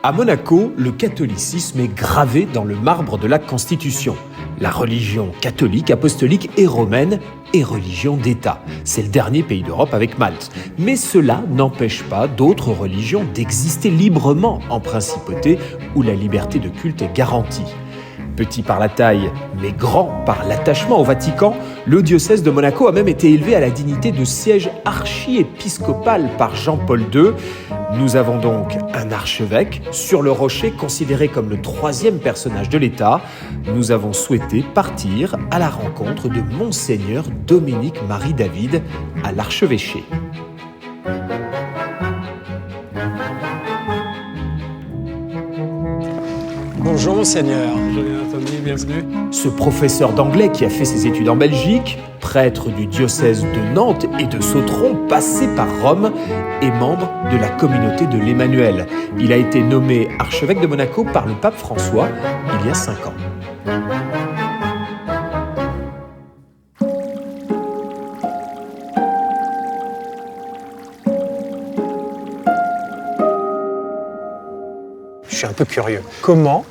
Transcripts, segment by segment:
À Monaco, le catholicisme est gravé dans le marbre de la Constitution. La religion catholique, apostolique et romaine est religion d'État. C'est le dernier pays d'Europe avec Malte. Mais cela n'empêche pas d'autres religions d'exister librement en principauté où la liberté de culte est garantie. Petit par la taille, mais grand par l'attachement au Vatican, le diocèse de Monaco a même été élevé à la dignité de siège archiépiscopal par Jean-Paul II. Nous avons donc un archevêque sur le rocher considéré comme le troisième personnage de l'État. Nous avons souhaité partir à la rencontre de Monseigneur Dominique-Marie David à l'archevêché. Bonjour Monseigneur. Bonjour Anthony, bienvenue. Ce professeur d'anglais qui a fait ses études en Belgique, prêtre du diocèse de Nantes et de Sautron, passé par Rome, est membre de la communauté de l'Emmanuel. Il a été nommé archevêque de Monaco par le pape François il y a 5 ans. Je suis un peu curieux. Comment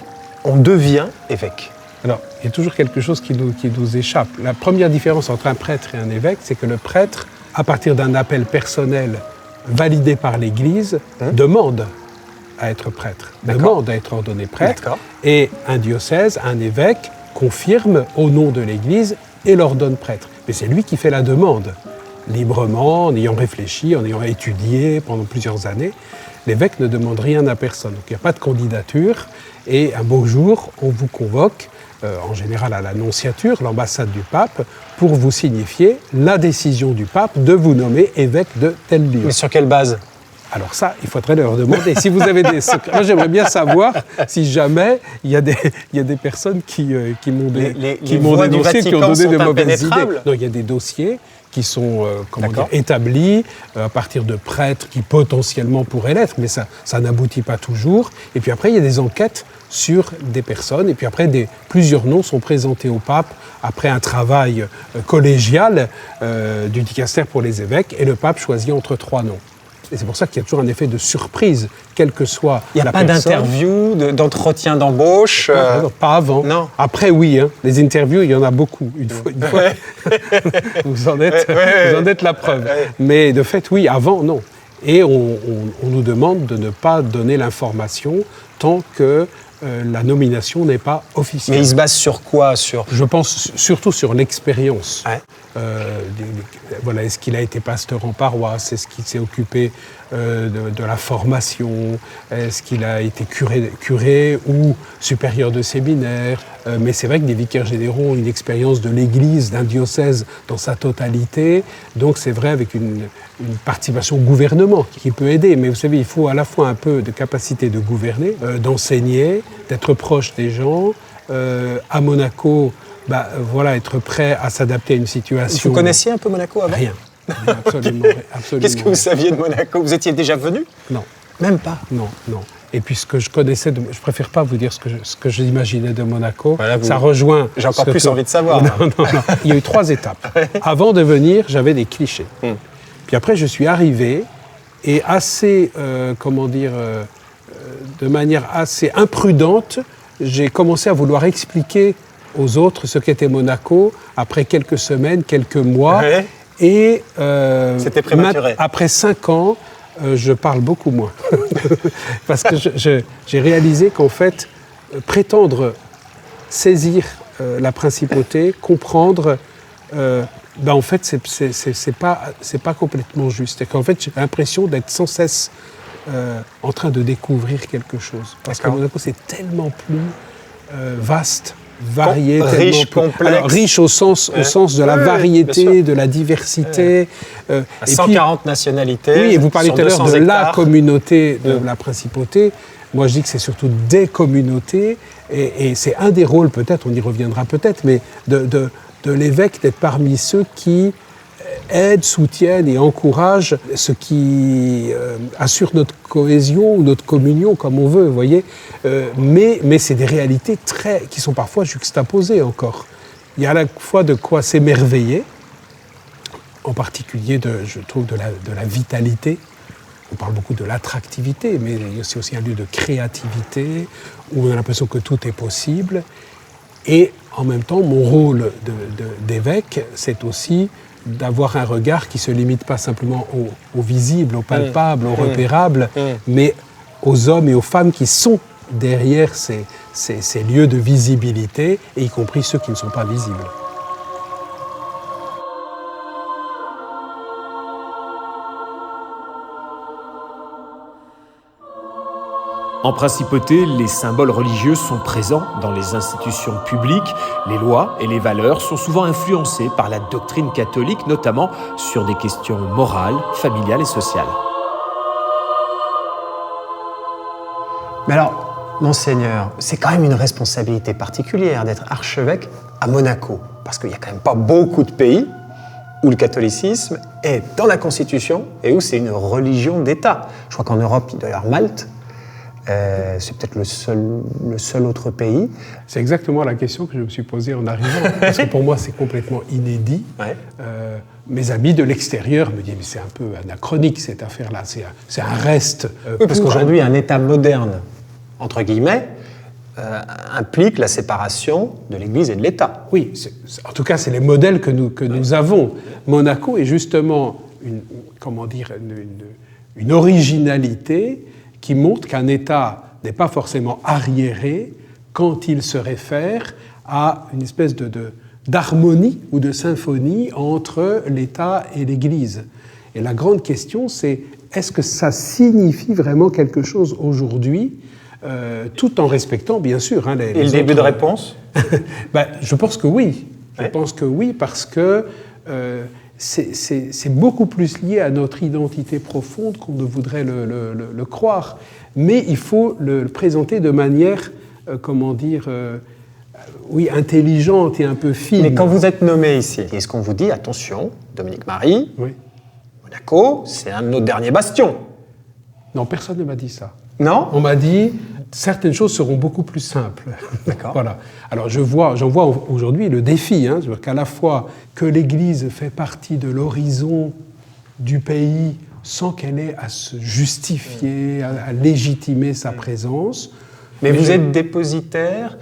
on devient évêque ? Alors, il y a toujours quelque chose qui nous échappe. La première différence entre un prêtre et un évêque, c'est que le prêtre, à partir d'un appel personnel validé par l'Église, demande à être prêtre, demande à être ordonné prêtre, et un diocèse, un évêque, confirme au nom de l'Église et l'ordonne prêtre. Mais c'est lui qui fait la demande, librement, en ayant réfléchi, en ayant étudié pendant plusieurs années. L'évêque ne demande rien à personne, donc il n'y a pas de candidature, et un beau jour, on vous convoque, en général à l'annonciature, l'ambassade du pape, pour vous signifier la décision du pape de vous nommer évêque de tel lieu. Mais sur quelle base ? Alors ça, il faudrait leur demander. Si vous avez des secrets, moi j'aimerais bien savoir si jamais il y a des personnes qui m'ont dénoncé, qui ont donné de mauvaises idées. Non, il y a des dossiers qui sont établis à partir de prêtres qui potentiellement pourraient l'être, mais ça n'aboutit pas toujours. Et puis après, il y a des enquêtes sur des personnes, et puis après, plusieurs noms sont présentés au pape après un travail collégial du dicastère pour les évêques, et le pape choisit entre 3 noms. Et c'est pour ça qu'il y a toujours un effet de surprise, quelle que soit la personne. Il n'y a pas d'interview, d'entretien d'embauche Non, pas avant. Non. Après, oui. Les interviews, il y en a beaucoup. Une fois. Vous en êtes la preuve. Mais de fait, oui. Avant, non. Et on nous demande de ne pas donner l'information tant que la nomination n'est pas officielle. Mais il se base sur quoi ? Je pense surtout sur l'expérience. Voilà, est-ce qu'il a été pasteur en paroisse ? Est-ce qu'il s'est occupé de la formation ? Est-ce qu'il a été curé ou supérieur de séminaire ? Mais c'est vrai que des vicaires généraux ont une expérience de l'Église, d'un diocèse dans sa totalité. Donc c'est vrai avec une participation au gouvernement qui peut aider. Mais vous savez, il faut à la fois un peu de capacité de gouverner, d'enseigner, d'être proche des gens. À Monaco, être prêt à s'adapter à une situation... Vous connaissiez un peu Monaco avant ? Rien. Absolument. Qu'est-ce que vous saviez de Monaco ? Vous étiez déjà venu ? Non. Même pas ? Non. Et puis ce que je connaissais, je préfère pas vous dire ce que j'imaginais de Monaco. Voilà, ça rejoint... J'ai encore plus envie de savoir. Non. Il y a eu 3 étapes. Avant de venir, j'avais des clichés. Puis après, je suis arrivé et assez, de manière assez imprudente, j'ai commencé à vouloir expliquer aux autres ce qu'était Monaco après quelques semaines, quelques mois. Ouais. Et c'était prématuré. Après 5 ans, je parle beaucoup moins. Parce que j'ai réalisé qu'en fait, prétendre saisir la principauté, comprendre, en fait, c'est pas complètement juste. Et qu'en fait, j'ai l'impression d'être sans cesse en train de découvrir quelque chose. Parce que Monaco, c'est tellement plus vaste, varié, riche, complexe. Alors, riche au sens de la variété, de la diversité. 140 nationalités. Oui, et vous parlez tout à l'heure de la communauté de la principauté. Moi, je dis que c'est surtout des communautés. Et c'est un des rôles, peut-être, on y reviendra peut-être, mais de l'évêque d'être parmi ceux qui aident, soutiennent et encouragent ce qui assure notre cohésion ou notre communion, comme on veut, vous voyez. Mais c'est des réalités qui sont parfois juxtaposées encore. Il y a à la fois de quoi s'émerveiller, en particulier, je trouve, de la vitalité on parle beaucoup de l'attractivité, mais c'est aussi un lieu de créativité, où on a l'impression que tout est possible. Et en même temps, mon rôle d'évêque, c'est aussi d'avoir un regard qui ne se limite pas simplement au visible, au palpable, au repérable, mais aux hommes et aux femmes qui sont derrière ces lieux de visibilité, et y compris ceux qui ne sont pas visibles. En principauté, les symboles religieux sont présents dans les institutions publiques. Les lois et les valeurs sont souvent influencées par la doctrine catholique, notamment sur des questions morales, familiales et sociales. Mais alors, Monseigneur, c'est quand même une responsabilité particulière d'être archevêque à Monaco, parce qu'il n'y a quand même pas beaucoup de pays où le catholicisme est dans la Constitution et où c'est une religion d'État. Je crois qu'en Europe, il doit y avoir Malte. C'est peut-être le seul autre pays. C'est exactement la question que je me suis posée en arrivant, parce que pour moi c'est complètement inédit. Ouais. Mes amis de l'extérieur me disent mais c'est un peu anachronique cette affaire-là, c'est un reste. Oui, parce qu'aujourd'hui un État moderne, entre guillemets, implique la séparation de l'Église et de l'État. Oui, en tout cas c'est les modèles que nous avons. Monaco est justement une originalité qui montre qu'un État n'est pas forcément arriéré quand il se réfère à une espèce d'harmonie ou de symphonie entre l'État et l'Église. Et la grande question, c'est est-ce que ça signifie vraiment quelque chose aujourd'hui, tout en respectant, bien sûr... Hein, et le début de réponse je pense que oui. Je pense que oui, parce que... c'est beaucoup plus lié à notre identité profonde qu'on ne voudrait le croire. Mais il faut le présenter de manière, intelligente et un peu fine. Mais quand vous êtes nommé ici, est-ce qu'on vous dit, attention, Dominique Marie, Monaco, c'est un de nos derniers bastions? Non, personne ne m'a dit ça. Non? On m'a dit, certaines choses seront beaucoup plus simples. D'accord. Voilà. Alors j'en vois aujourd'hui le défi, c'est-à-dire qu'à la fois que l'Église fait partie de l'horizon du pays sans qu'elle ait à se justifier, à légitimer sa présence. Mais vous êtes dépositaire,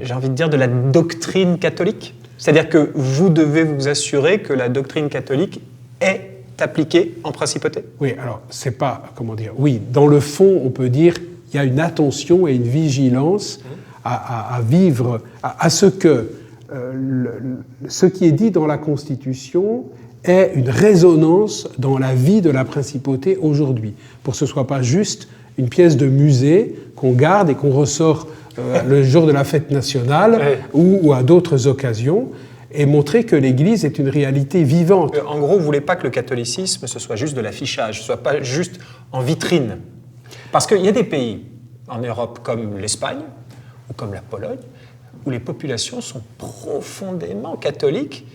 j'ai envie de dire, de la doctrine catholique? C'est-à-dire que vous devez vous assurer que la doctrine catholique est appliquée en principauté? Oui, alors, c'est pas, oui, dans le fond, on peut dire qu'il y a une attention et une vigilance à vivre, à ce que ce qui est dit dans la Constitution ait une résonance dans la vie de la principauté aujourd'hui, pour que ce ne soit pas juste une pièce de musée qu'on garde et qu'on ressort le jour de la fête nationale ou à d'autres occasions, et montrer que l'Église est une réalité vivante. En gros, vous ne voulez pas que le catholicisme, ce soit juste de l'affichage, ce ne soit pas juste en vitrine. Parce qu'il y a des pays en Europe comme l'Espagne ou comme la Pologne où les populations sont profondément catholiques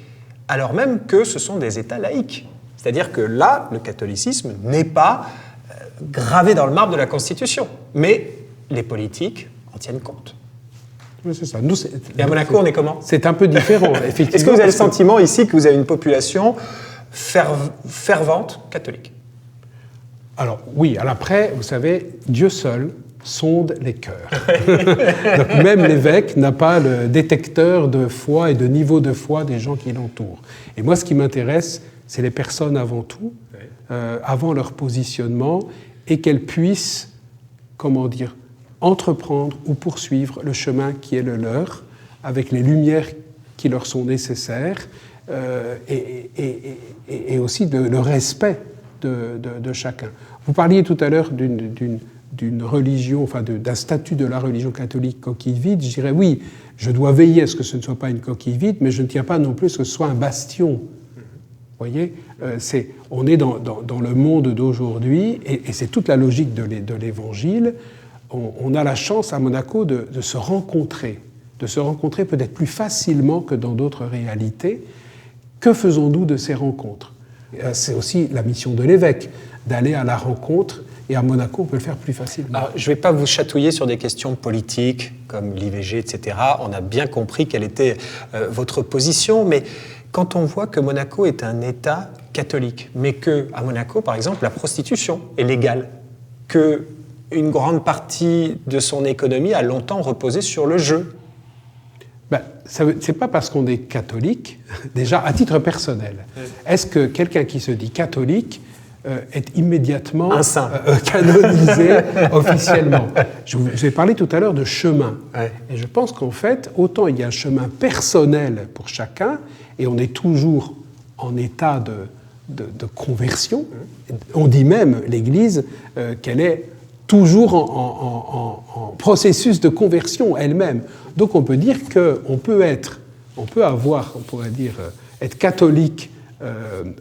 alors même que ce sont des États laïques. C'est-à-dire que là, le catholicisme n'est pas gravé dans le marbre de la Constitution, mais les politiques en tiennent compte. Oui, c'est ça. Et à Monaco, on est comment? C'est un peu différent, effectivement. Est-ce que vous avez le sentiment ici que vous avez une population fervente catholique? Alors oui, après, vous savez, Dieu seul sonde les cœurs. Donc même l'évêque n'a pas le détecteur de foi et de niveau de foi des gens qui l'entourent. Et moi, ce qui m'intéresse, c'est les personnes avant tout, avant leur positionnement, et qu'elles puissent, entreprendre ou poursuivre le chemin qui est le leur, avec les lumières qui leur sont nécessaires, et aussi le respect de chacun. Vous parliez tout à l'heure d'une religion, d'un statut de la religion catholique coquille vide. Je dirais oui, je dois veiller à ce que ce ne soit pas une coquille vide, mais je ne tiens pas non plus à ce que ce soit un bastion. Vous voyez, on est dans le monde d'aujourd'hui, et c'est toute la logique de l'Évangile. On a la chance à Monaco de se rencontrer peut-être plus facilement que dans d'autres réalités. Que faisons-nous de ces rencontres? C'est aussi la mission de l'évêque, d'aller à la rencontre, et à Monaco, on peut le faire plus facilement. Alors, je ne vais pas vous chatouiller sur des questions politiques, comme l'IVG, etc. On a bien compris quelle était votre position, mais Quand on voit que Monaco est un État catholique, mais qu'à Monaco, par exemple, la prostitution est légale, qu'une grande partie de son économie a longtemps reposé sur le jeu. C'est pas parce qu'on est catholique, déjà à titre personnel. Est-ce que quelqu'un qui se dit catholique est immédiatement un saint canonisé officiellement? Je vous ai parlé tout à l'heure de chemin. Ouais. Et je pense qu'en fait, autant il y a un chemin personnel pour chacun, et on est toujours en état de conversion. On dit même, l'Église, qu'elle est toujours en processus de conversion elle-même. Donc on peut dire qu'on peut être catholique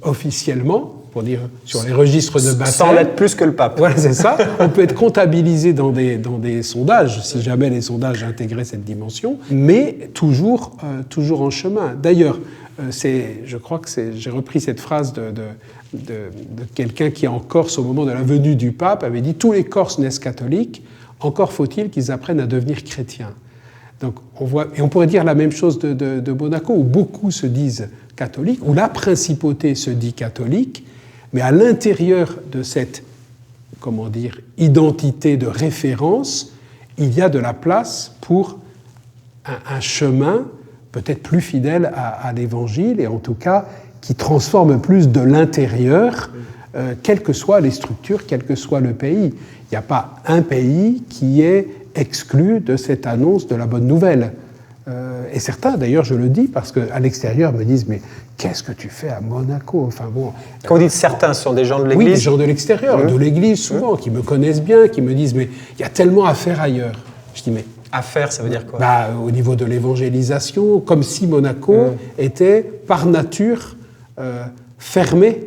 officiellement, pour dire sur les registres de baptême. Sans l'être plus que le pape. Voilà, c'est ça. On peut être comptabilisé dans des sondages, si jamais les sondages intégraient cette dimension, mais toujours en chemin. D'ailleurs, je crois que j'ai repris cette phrase de quelqu'un qui, en Corse, au moment de la venue du pape, avait dit « Tous les Corses naissent catholiques, encore faut-il qu'ils apprennent à devenir chrétiens ». Donc on pourrait dire la même chose de Monaco, où beaucoup se disent catholiques, où la principauté se dit catholique, mais à l'intérieur de cette, identité de référence, il y a de la place pour un chemin peut-être plus fidèle à l'Évangile, et en tout cas qui transforme plus de l'intérieur, quelles que soient les structures, quel que soit le pays. Il n'y a pas un pays qui est exclu de cette annonce de la bonne nouvelle. Et certains, d'ailleurs, je le dis, parce qu'à l'extérieur, me disent « Mais qu'est-ce que tu fais à Monaco ?» Enfin bon. Quand vous dites certains, ce sont des gens de l'Église? Oui, des gens de l'extérieur, de l'Église souvent, qui me connaissent bien, qui me disent « Mais il y a tellement à faire ailleurs. » Je dis « Mais à faire, ça veut dire quoi? Au niveau de l'évangélisation, comme si Monaco était par nature fermé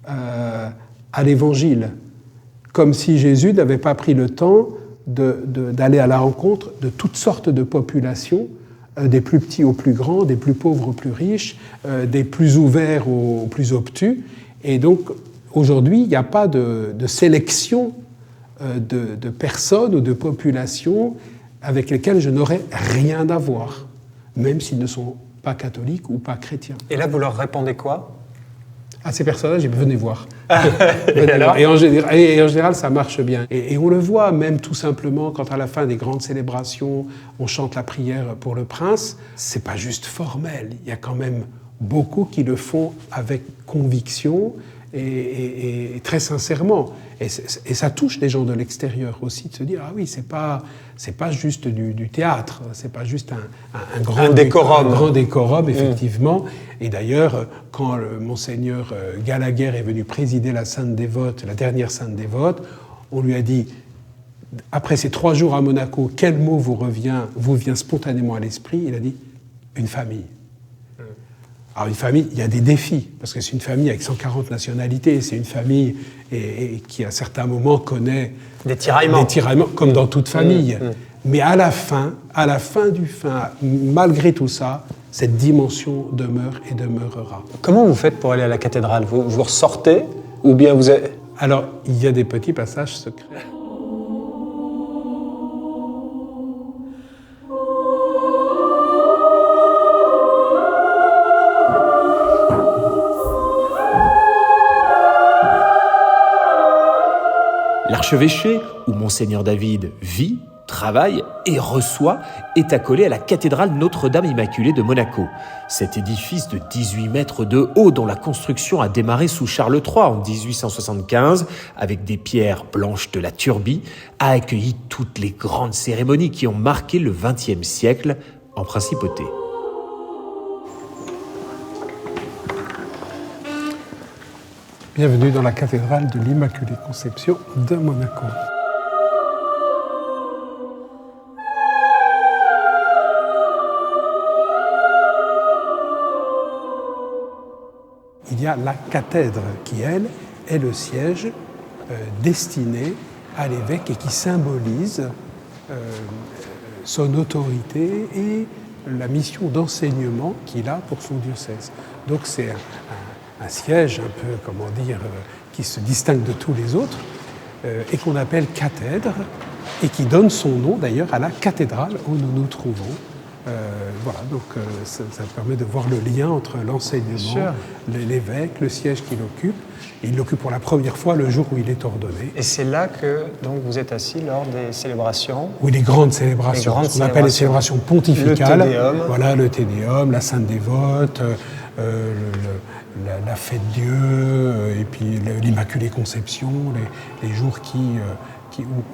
à l'Évangile, comme si Jésus n'avait pas pris le temps d'aller à la rencontre de toutes sortes de populations, des plus petits aux plus grands, des plus pauvres aux plus riches, des plus ouverts aux plus obtus. Et donc, aujourd'hui, il n'y a pas de sélection de personnes ou de populations avec lesquelles je n'aurais rien à voir, même s'ils ne sont pas catholiques ou pas chrétiens. Et là, vous leur répondez quoi? À ces personnages, venez voir. Et en général, ça marche bien. Et on le voit même tout simplement quand à la fin des grandes célébrations, on chante la prière pour le prince. C'est pas juste formel. Il y a quand même beaucoup qui le font avec conviction et très sincèrement. Et ça touche les gens de l'extérieur aussi de se dire ah oui, c'est pas juste du théâtre, c'est pas juste un grand décorum effectivement. Et d'ailleurs, quand le monseigneur Gallagher est venu présider la Sainte Dévote, la dernière Sainte Dévote, on lui a dit après ces 3 jours à Monaco, quel mot vous vient spontanément à l'esprit? Il a dit une famille. Alors une famille, il y a des défis, parce que c'est une famille avec 140 nationalités, c'est une famille et qui à certains moments connaît des tiraillements, comme dans toute famille. Mais à la fin, malgré tout ça, cette dimension demeure et demeurera. Comment vous faites pour aller à la cathédrale? Vous ressortez ou bien vous êtes... Alors, il y a des petits passages secrets. L'archevêché, où Monseigneur David vit, travaille et reçoit, est accolé à la cathédrale Notre-Dame-Immaculée de Monaco. Cet édifice de 18 mètres de haut, dont la construction a démarré sous Charles III en 1875, avec des pierres blanches de la Turbie, a accueilli toutes les grandes cérémonies qui ont marqué le XXe siècle en principauté. Bienvenue dans la cathédrale de l'Immaculée Conception de Monaco. Il y a la cathèdre qui, elle, est le siège destiné à l'évêque et qui symbolise son autorité et la mission d'enseignement qu'il a pour son diocèse. Donc c'est un siège un peu, qui se distingue de tous les autres et qu'on appelle cathèdre et qui donne son nom d'ailleurs à la cathédrale où nous nous trouvons Voilà, donc ça permet de voir le lien entre l'enseignement, l'évêque, le siège qu'il occupe. Il l'occupe pour la première fois le jour où il est ordonné. Et c'est là que donc, vous êtes assis lors des célébrations. Oui, les grandes célébrations, ce qu'on appelle les célébrations pontificales. Le Te Deum. Voilà, le Te Deum, la Sainte Dévote, la fête Dieu, et puis l'Immaculée Conception, les jours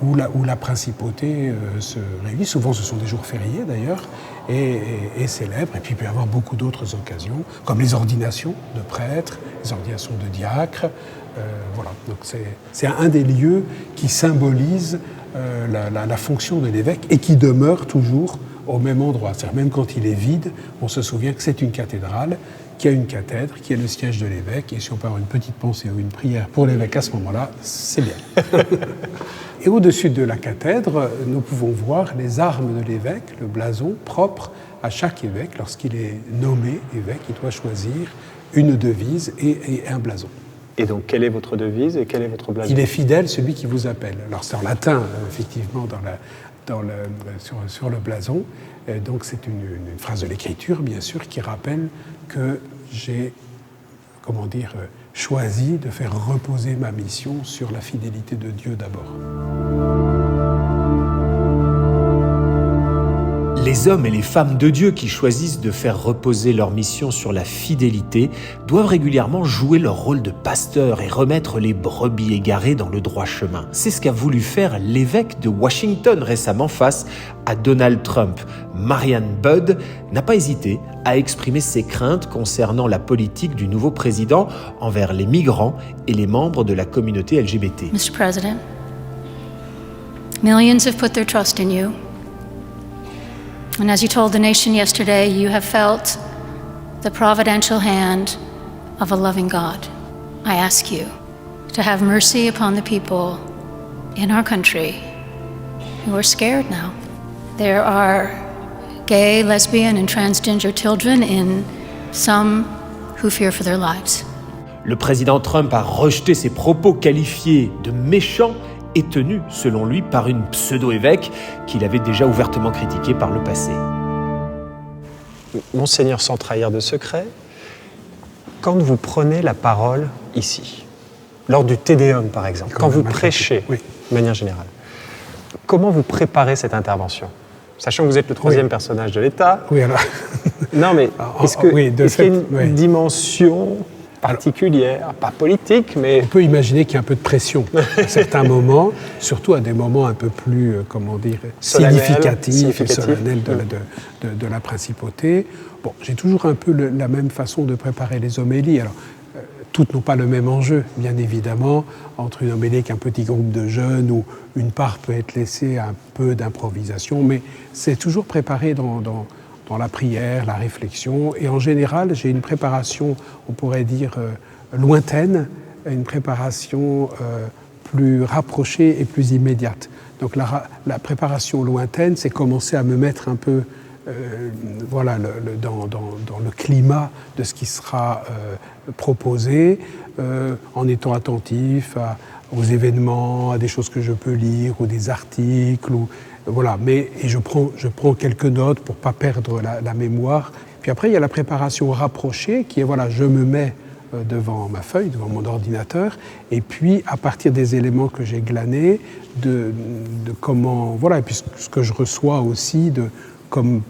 où la principauté se réunit. Souvent, ce sont des jours fériés d'ailleurs, et célèbre. Et puis, il peut y avoir beaucoup d'autres occasions, comme les ordinations de prêtres, les ordinations de diacres. Voilà. Donc, c'est un des lieux qui symbolise la fonction de l'évêque et qui demeure toujours au même endroit. C'est-à-dire, même quand il est vide, on se souvient que c'est une cathédrale, qui a une cathèdre, qui est le siège de l'évêque. Et si on peut avoir une petite pensée ou une prière pour l'évêque à ce moment-là, c'est bien. Et au-dessus de la cathèdre, nous pouvons voir les armes de l'évêque, le blason propre à chaque évêque. Lorsqu'il est nommé évêque, il doit choisir une devise et un blason. Et donc, quelle est votre devise et quel est votre blason? Il est fidèle, celui qui vous appelle. Alors, c'est en latin, effectivement, sur le blason. Et donc, c'est une phrase de l'Écriture, bien sûr, qui rappelle que j'ai, choisi de faire reposer ma mission sur la fidélité de Dieu d'abord. Les hommes et les femmes de Dieu qui choisissent de faire reposer leur mission sur la fidélité doivent régulièrement jouer leur rôle de pasteur et remettre les brebis égarées dans le droit chemin. C'est ce qu'a voulu faire l'évêque de Washington récemment face à Donald Trump. Marianne Budd n'a pas hésité à exprimer ses craintes concernant la politique du nouveau président envers les migrants et les membres de la communauté LGBT. Mr. President, millions have put their trust in you. And as you told the nation yesterday, you have felt the providential hand of a loving God. I ask you to have mercy upon the people in our country who are scared now. There are gay, lesbian, and transgender children in some who fear for their lives. Le président Trump a rejeté ces propos qualifiés de méchants et tenu, selon lui, par une pseudo-évêque qu'il avait déjà ouvertement critiquée par le passé. Monseigneur, sans trahir de secret, quand vous prenez la parole ici, lors du Te Deum par exemple, quand vous prêchez, oui, de manière générale, comment vous préparez cette intervention? Sachant que vous êtes le troisième personnage de l'État. Oui, alors... Non, mais est-ce qu'il y a une dimension particulière, pas politique, mais... On peut imaginer qu'il y a un peu de pression à certains moments, surtout à des moments un peu plus, significatifs et solennels de la principauté. Bon, j'ai toujours un peu la même façon de préparer les homélies. Alors, toutes n'ont pas le même enjeu, bien évidemment, entre une homélie avec un petit groupe de jeunes où une part peut être laissée à un peu d'improvisation, mais c'est toujours préparé dans la prière, la réflexion. Et en général, j'ai une préparation, on pourrait dire, lointaine, une préparation plus rapprochée et plus immédiate. Donc la préparation lointaine, c'est commencer à me mettre un peu dans le climat de ce qui sera proposé, en étant attentif aux événements, à des choses que je peux lire, ou des articles, voilà. Et je prends quelques notes pour ne pas perdre la mémoire. Puis après, il y a la préparation rapprochée, qui est, je me mets devant ma feuille, devant mon ordinateur, et puis à partir des éléments que j'ai glanés, de comment, et puis ce que je reçois aussi comme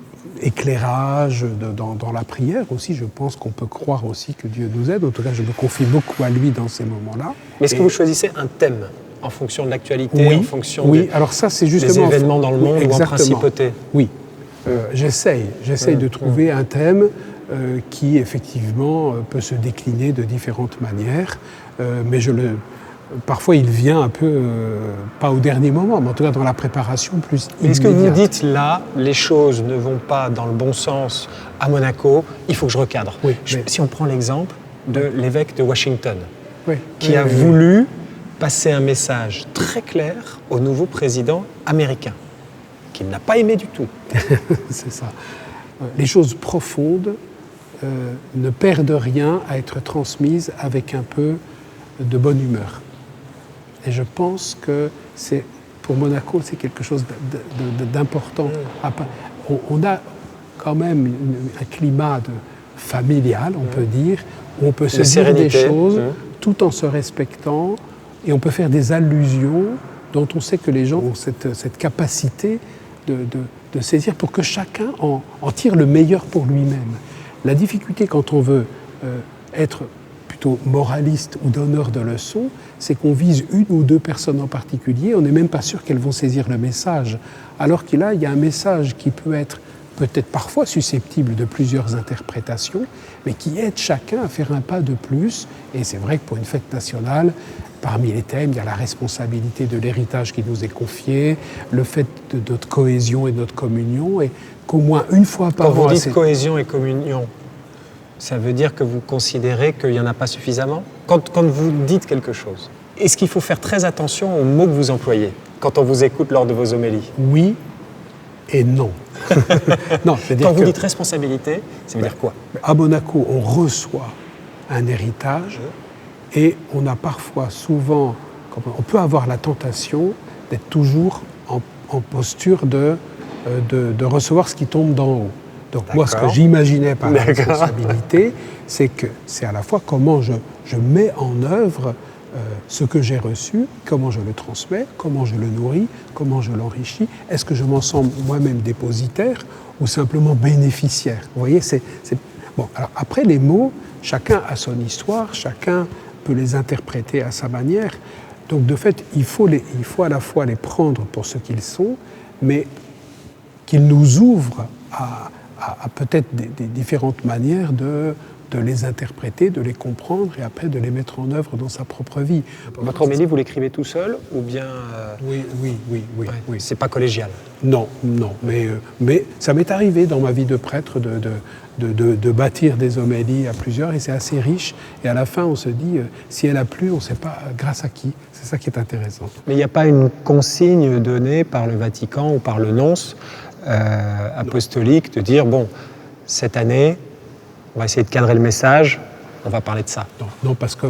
éclairage dans la prière aussi, je pense qu'on peut croire aussi que Dieu nous aide. En tout cas, je me confie beaucoup à lui dans ces moments-là. Mais est-ce que vous choisissez un thème en fonction de l'actualité, oui, en fonction alors ça, c'est justement des événements dans le monde ou en principauté? Oui, j'essaye de trouver un thème qui, effectivement, peut se décliner de différentes manières, mais parfois il vient un peu, pas au dernier moment, mais en tout cas dans la préparation plus immédiate. Est-ce que vous dites là, les choses ne vont pas dans le bon sens à Monaco, il faut que je recadre? Oui, si on prend l'exemple de l'évêque de Washington, qui a voulu passer un message très clair au nouveau président américain, qu'il n'a pas aimé du tout. C'est ça. Les choses profondes ne perdent rien à être transmises avec un peu de bonne humeur. Et je pense que pour Monaco, c'est quelque chose d'important. On a quand même un climat familial, on peut dire, où on peut se dire sérénité. des choses tout en se respectant, et on peut faire des allusions dont on sait que les gens ont cette capacité de saisir pour que chacun en tire le meilleur pour lui-même. La difficulté quand on veut être plutôt moraliste ou donneur de leçons, c'est qu'on vise une ou deux personnes en particulier, on n'est même pas sûr qu'elles vont saisir le message. Alors qu'il y a un message qui peut être peut-être parfois susceptible de plusieurs interprétations, mais qui aide chacun à faire un pas de plus. Et c'est vrai que pour une fête nationale, parmi les thèmes, il y a la responsabilité de l'héritage qui nous est confié, le fait de notre cohésion et de notre communion, et qu'au moins une fois par an... Quand vous dites cohésion et communion, ça veut dire que vous considérez qu'il n'y en a pas suffisamment ? Quand vous dites quelque chose, est-ce qu'il faut faire très attention aux mots que vous employez quand on vous écoute lors de vos homélies ? Oui et non. Non, quand vous dites responsabilité, ça veut dire quoi ? À Monaco, on reçoit un héritage et on a parfois, souvent, on peut avoir la tentation d'être toujours en posture de recevoir ce qui tombe d'en haut. Donc moi, ce que j'imaginais par la responsabilité, c'est que c'est à la fois comment je mets en œuvre ce que j'ai reçu, comment je le transmets, comment je le nourris, comment je l'enrichis. Est-ce que je m'en sens moi-même dépositaire ou simplement bénéficiaire ? Vous voyez, Bon, alors après, les mots, chacun a son histoire, chacun peut les interpréter à sa manière. Donc de fait, il faut à la fois les prendre pour ce qu'ils sont, mais qu'ils nous ouvrent à peut-être des différentes manières de les interpréter, de les comprendre et après de les mettre en œuvre dans sa propre vie. Votre homélie, vous l'écrivez tout seul ou bien... Oui. C'est pas collégial? Non, mais ça m'est arrivé dans ma vie de prêtre de bâtir des homélies à plusieurs et c'est assez riche. Et à la fin, on se dit, si elle a plu, on ne sait pas grâce à qui. C'est ça qui est intéressant. Mais il n'y a pas une consigne donnée par le Vatican ou par le nonce apostolique de dire, bon, cette année, on va essayer de cadrer le message, on va parler de ça. Non, parce que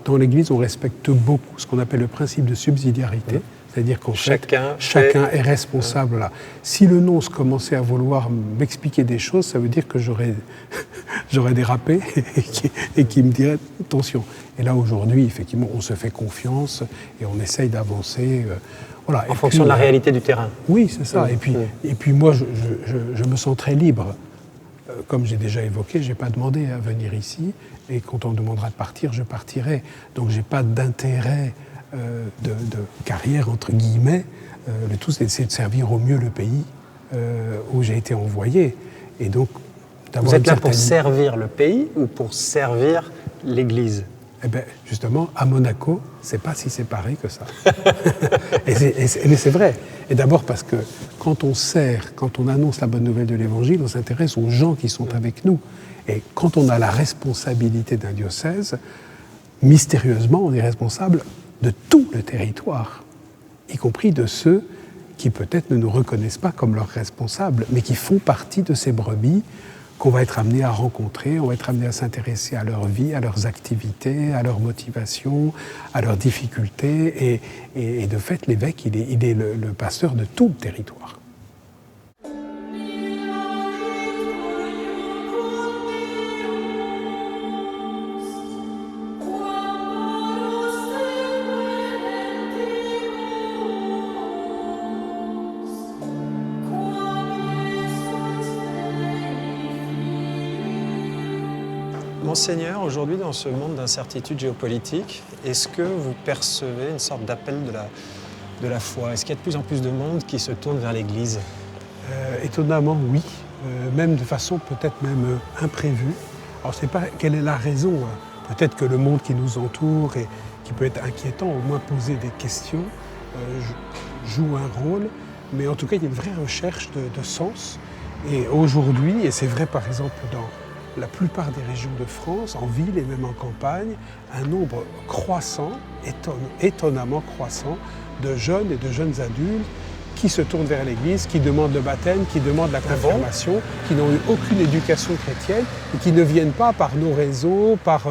dans l'Église, on respecte beaucoup ce qu'on appelle le principe de subsidiarité. C'est-à-dire qu'en fait, chacun est responsable là. Si le nonce commençait à vouloir m'expliquer des choses, ça veut dire que j'aurais dérapé et qu'il me dirait attention. Et là, aujourd'hui, effectivement, on se fait confiance et on essaye d'avancer. Voilà. En fonction de la réalité du terrain. Oui, c'est ça. Et puis moi, je me sens très libre. Comme j'ai déjà évoqué, je n'ai pas demandé à venir ici. Et quand on me demandera de partir, je partirai. Donc je n'ai pas d'intérêt de carrière, entre guillemets. Le tout, c'est de servir au mieux le pays où j'ai été envoyé. Et donc, vous êtes là pour servir le pays ou pour servir l'Église ? Eh bien, justement, à Monaco, c'est pas si séparé que ça. Mais c'est vrai. Et d'abord parce que quand on sert, quand on annonce la bonne nouvelle de l'Évangile, on s'intéresse aux gens qui sont avec nous. Et quand on a la responsabilité d'un diocèse, mystérieusement, on est responsable de tout le territoire, y compris de ceux qui peut-être ne nous reconnaissent pas comme leurs responsables, mais qui font partie de ces brebis qu'on va être amené à rencontrer, on va être amené à s'intéresser à leur vie, à leurs activités, à leurs motivations, à leurs difficultés. Et de fait, l'évêque, il est le pasteur de tout le territoire. Monseigneur, aujourd'hui, dans ce monde d'incertitude géopolitique, est-ce que vous percevez une sorte d'appel de la foi ? Est-ce qu'il y a de plus en plus de monde qui se tourne vers l'Église ? Étonnamment, oui. Même de façon peut-être même imprévue. Alors, je ne sais pas quelle est la raison. Peut-être que le monde qui nous entoure et qui peut être inquiétant, au moins poser des questions, joue un rôle. Mais en tout cas, il y a une vraie recherche de sens. Et aujourd'hui, et c'est vrai par exemple dans la plupart des régions de France, en ville et même en campagne, un nombre croissant, étonnamment croissant, de jeunes et de jeunes adultes qui se tournent vers l'Église, qui demandent le baptême, qui demandent la confirmation, qui n'ont eu aucune éducation chrétienne et qui ne viennent pas par nos réseaux, par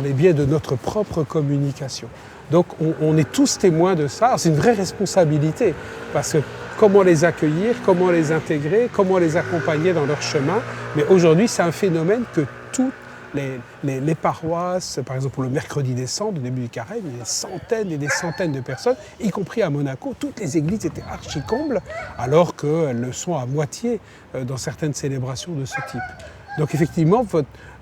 les biais de notre propre communication. Donc on est tous témoins de ça. C'est une vraie responsabilité parce que comment les accueillir, comment les intégrer, comment les accompagner dans leur chemin. Mais aujourd'hui, c'est un phénomène que toutes les paroisses, par exemple pour le mercredi des cendres, au début du carême, il y a des centaines et des centaines de personnes, y compris à Monaco. Toutes les églises étaient archi-combles, alors qu'elles le sont à moitié dans certaines célébrations de ce type. Donc effectivement,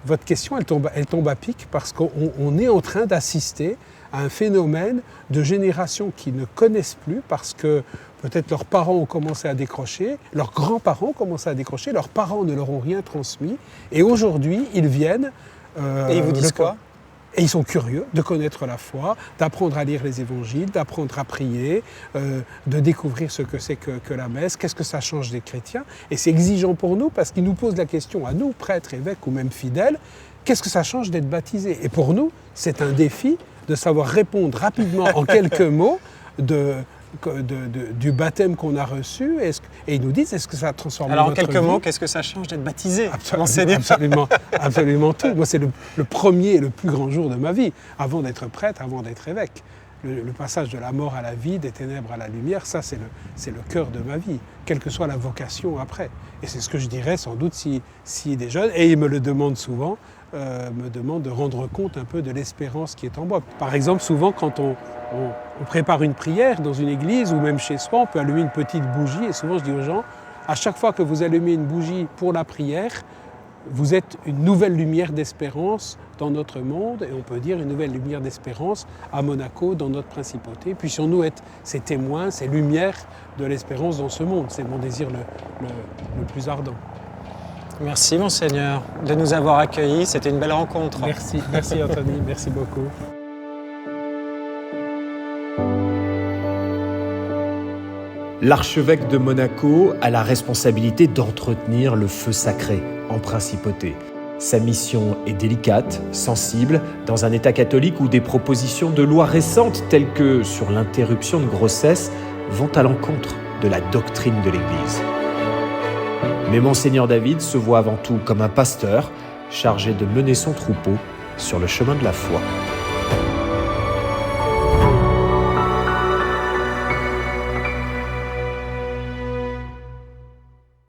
votre question, elle tombe à pic parce qu'on est en train d'assister à un phénomène de générations qui ne connaissent plus parce que peut-être leurs parents ont commencé à décrocher, leurs grands-parents ont commencé à décrocher, leurs parents ne leur ont rien transmis. Et aujourd'hui, ils viennent... Et ils vous disent quoi ? Et ils sont curieux de connaître la foi, d'apprendre à lire les évangiles, d'apprendre à prier, de découvrir ce que c'est que la messe, qu'est-ce que ça change des chrétiens. Et c'est exigeant pour nous parce qu'ils nous posent la question à nous, prêtres, évêques ou même fidèles, qu'est-ce que ça change d'être baptisé ? Et pour nous, c'est un défi de savoir répondre rapidement en quelques mots du baptême qu'on a reçu. Et ils nous disent, est-ce que ça transforme notre vie ? Alors en quelques mots, qu'est-ce que ça change d'être baptisé ? Absolument tout. Moi, c'est le premier et le plus grand jour de ma vie, avant d'être prêtre, avant d'être évêque. Le passage de la mort à la vie, des ténèbres à la lumière, ça c'est le cœur de ma vie, quelle que soit la vocation après. Et c'est ce que je dirais sans doute si des jeunes, et ils me le demandent souvent, me demandent de rendre compte un peu de l'espérance qui est en moi. Par exemple, souvent quand on prépare une prière dans une église ou même chez soi, on peut allumer une petite bougie et souvent je dis aux gens, à chaque fois que vous allumez une bougie pour la prière, vous êtes une nouvelle lumière d'espérance dans notre monde et on peut dire une nouvelle lumière d'espérance à Monaco, dans notre principauté. Puissions-nous être ces témoins, ces lumières de l'espérance dans ce monde. C'est mon désir le plus ardent. Merci Monseigneur de nous avoir accueillis, c'était une belle rencontre. Merci Anthony, merci beaucoup. L'archevêque de Monaco a la responsabilité d'entretenir le feu sacré en principauté. Sa mission est délicate, sensible, dans un État catholique où des propositions de loi récentes telles que sur l'interruption de grossesse vont à l'encontre de la doctrine de l'Église. Mais Monseigneur David se voit avant tout comme un pasteur chargé de mener son troupeau sur le chemin de la foi.